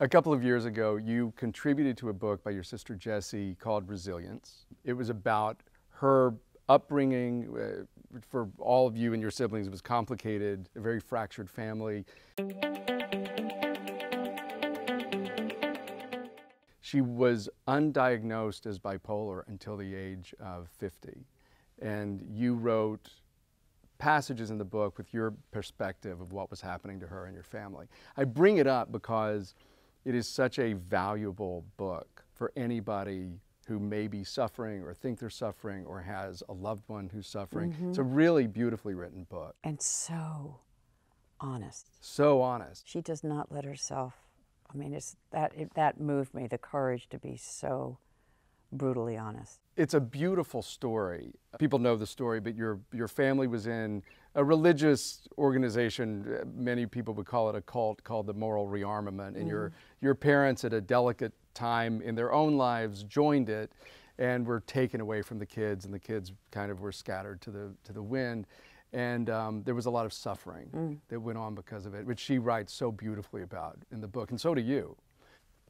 A couple of years ago, you contributed to a book by your sister Jessie called Resilience. It was about her upbringing. For all of you and your siblings, it was complicated, a very fractured family. She was undiagnosed as bipolar until the age of 50. And you wrote passages in the book with your perspective of what was happening to her and your family. I bring it up because it is such a valuable book for anybody who may be suffering or think they're suffering or has a loved one who's suffering. Mm-hmm. It's a really beautifully written book. And so honest. So honest. She does not let herself, I mean, that moved me, the courage to be so brutally honest. It's a beautiful story. People know the story, but your family was in a religious organization. Many people would call it a cult, called the Moral Rearmament. And your parents, at a delicate time in their own lives, joined it and were taken away from the kids, and the kids kind of were scattered to the wind. And there was a lot of suffering that went on because of it, which she writes so beautifully about in the book, and so do you.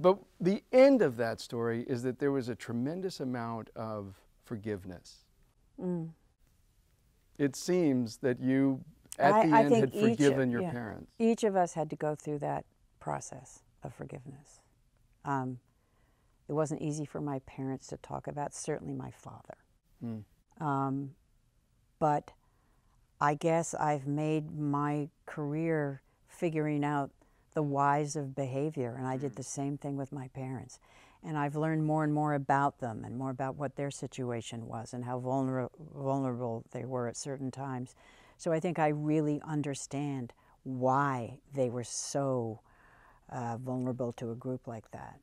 But the end of that story is that there was a tremendous amount of forgiveness. It seems that you, at the end, had forgiven your parents. Each of us had to go through that process of forgiveness. It wasn't easy for my parents to talk about, certainly my father. But I guess I've made my career figuring out the whys of behavior, and I did the same thing with my parents. And I've learned more and more about them and more about what their situation was and how vulnerable they were at certain times. So I think I really understand why they were so vulnerable to a group like that,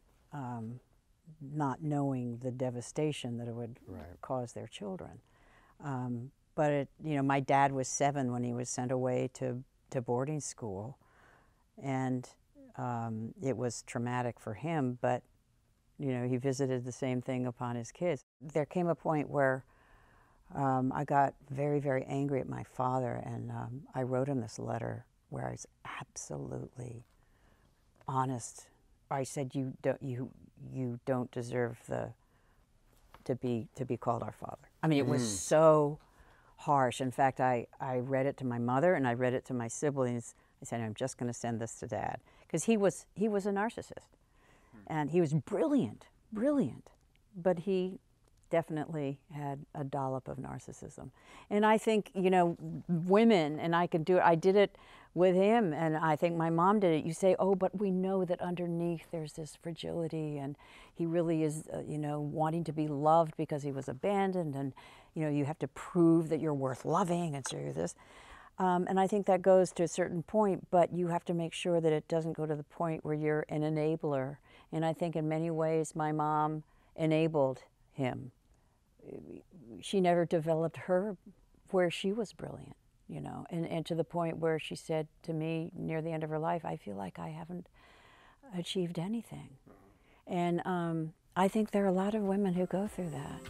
not knowing the devastation that it would cause their children. But my dad was 7 when he was sent away to boarding school, and it was traumatic for him, but he visited the same thing upon his kids. There came a point where I got very, very angry at my father, and I wrote him this letter where I was absolutely honest. I said, you don't deserve to be called our father. I mean, it was so harsh. In fact, I read it to my mother and I read it to my siblings. I said, I'm just going to send this to Dad, because he was a narcissist, and he was brilliant, but he definitely had a dollop of narcissism. And I think, women, and I did it with him, and I think my mom did it. You say, oh, but we know that underneath there's this fragility, and he really is, wanting to be loved because he was abandoned, and, you have to prove that you're worth loving, and so you're this. And I think that goes to a certain point, but you have to make sure that it doesn't go to the point where you're an enabler. And I think in many ways my mom enabled him. She never developed her where she was brilliant, and to the point where she said to me near the end of her life, I feel like I haven't achieved anything. And I think there are a lot of women who go through that.